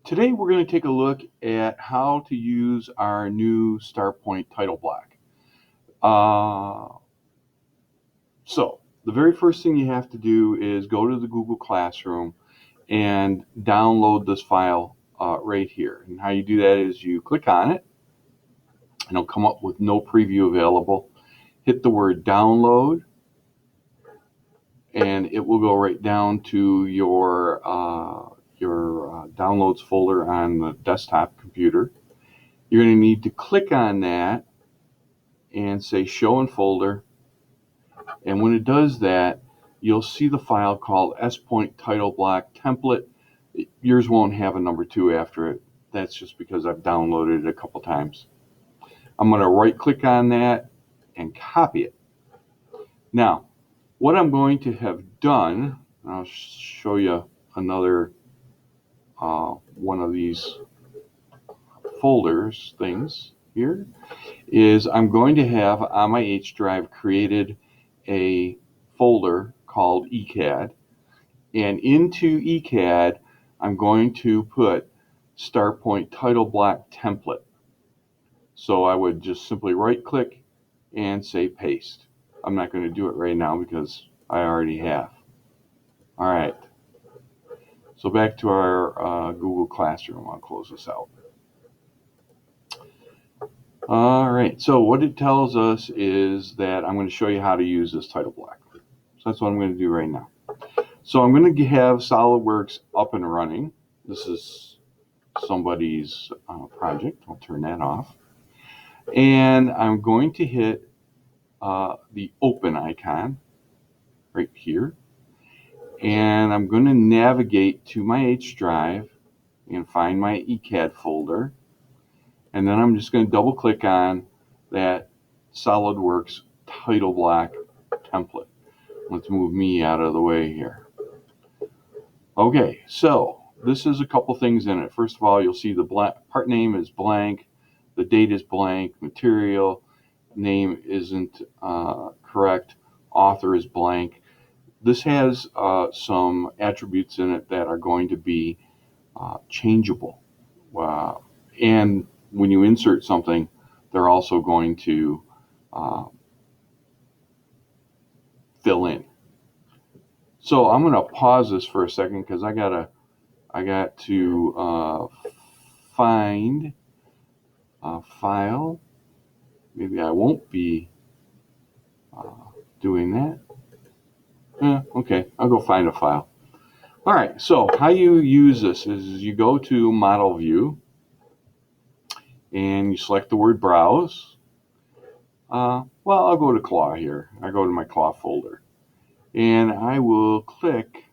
Today we're going to take a look at how to use our new SPOINT title block. So the very first thing you have to do is go to the Google Classroom and download this file right here. And how you do that is you click on it and it'll come up with no preview available. Hit the word download and it will go right down to your downloads folder on the desktop computer. You're going to need to click on that and say show in folder, and when it does that you'll see the file called SPOINT title block template. Yours won't have a number 2 after it. That's just because I've downloaded it a couple times. I'm going to right click on that and copy it. Now what I'm going to have done, I'll show you another one of these folders things here, is I'm going to have on my H drive created a folder called ECAD, and into ECAD I'm going to put SPOINT title block template. So I would just simply right click and say paste. I'm not going to do it right now because I already have. Alright, so back to our Google Classroom. I'll close this out. Alright, so what it tells us is that I'm going to show you how to use this title block. So that's what I'm going to do right now. So I'm going to have Solidworks up and running. This is somebody's project. I'll turn that off. And I'm going to hit the open icon right here. And I'm going to navigate to my H drive and find my ECAD folder. And then I'm just going to double click on that Solidworks title block template. Let's move me out of the way here. Okay, so this is a couple things in it. First of all, you'll see the part name is blank, the date is blank, material name isn't correct, author is blank. This has some attributes in it that are going to be changeable. And when you insert something, they're also going to fill in. So I'm going to pause this for a second because I got to find a file. Maybe I won't be doing that. Okay, I'll go find a file. All right, so how you use this is you go to Model View and you select the word Browse. Well, I'll go to Claw here. I go to my Claw folder. And I will click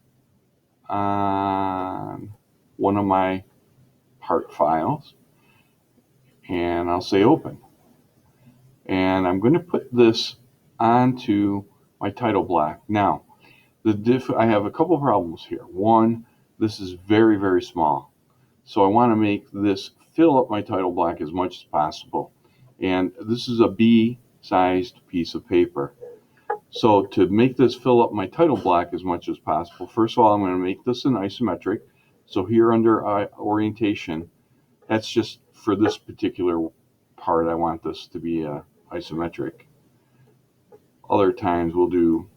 on one of my part files and I'll say open. And I'm going to put this onto my title block. Now, I have a couple of problems here. One, this is very, very small. So I want to make this fill up my title block as much as possible. And this is a B-sized piece of paper. So to make this fill up my title block as much as possible, first of all, I'm going to make this an isometric. So here under orientation, that's just for this particular part, I want this to be isometric. Other times we'll do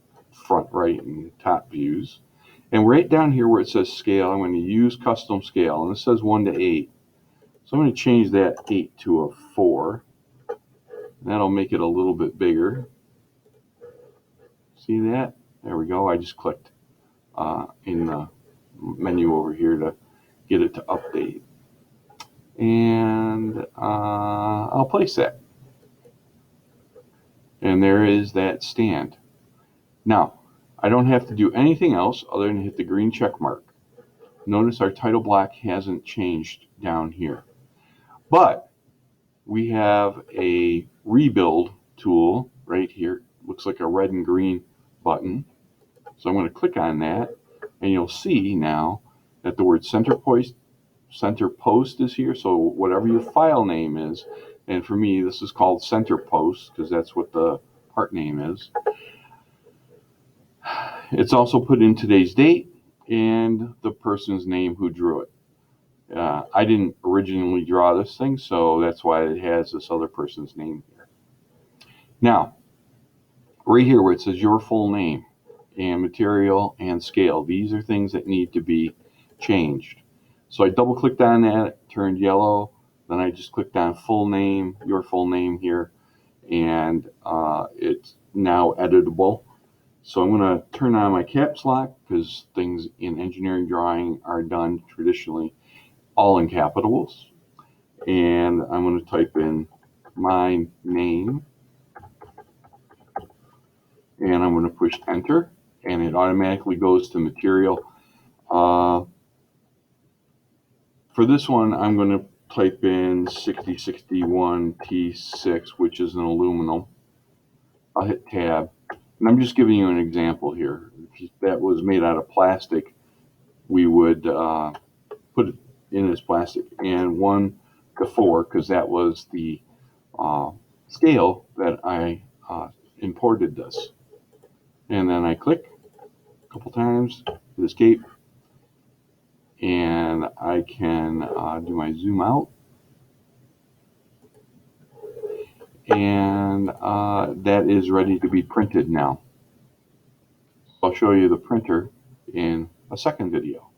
front, right, and top views. And right down here where it says scale, I'm going to use custom scale. And this says 1:8. So I'm going to change that 8 to a 4. That'll make it a little bit bigger. See that? There we go. I just clicked in the menu over here to get it to update. And I'll place that. And there is that stand. Now, I don't have to do anything else other than hit the green check mark. Notice our title block hasn't changed down here. But we have a rebuild tool right here. Looks like a red and green button. So I'm going to click on that, and you'll see now that the word center post is here. So whatever your file name is, and for me this is called center post because that's what the part name is. It's also put in today's date and the person's name who drew it. I didn't originally draw this thing, so that's why it has this other person's name here. Now, right here where it says your full name and material and scale, these are things that need to be changed. So I double clicked on that, it turned yellow. Then I just clicked on full name, your full name here, and it's now editable. So I'm going to turn on my caps lock because things in engineering drawing are done traditionally all in capitals. And I'm going to type in my name, and I'm going to push enter, and it automatically goes to material. For this one, I'm going to type in 6061 T6, which is an aluminum. I'll hit tab, and I'm just giving you an example here. If that was made out of plastic, we would put it in as plastic. And 1 to 4, because that was the scale that I imported this. And then I click a couple times, hit escape, and I can do my zoom out. And that is ready to be printed now. I'll show you the printer in a second video.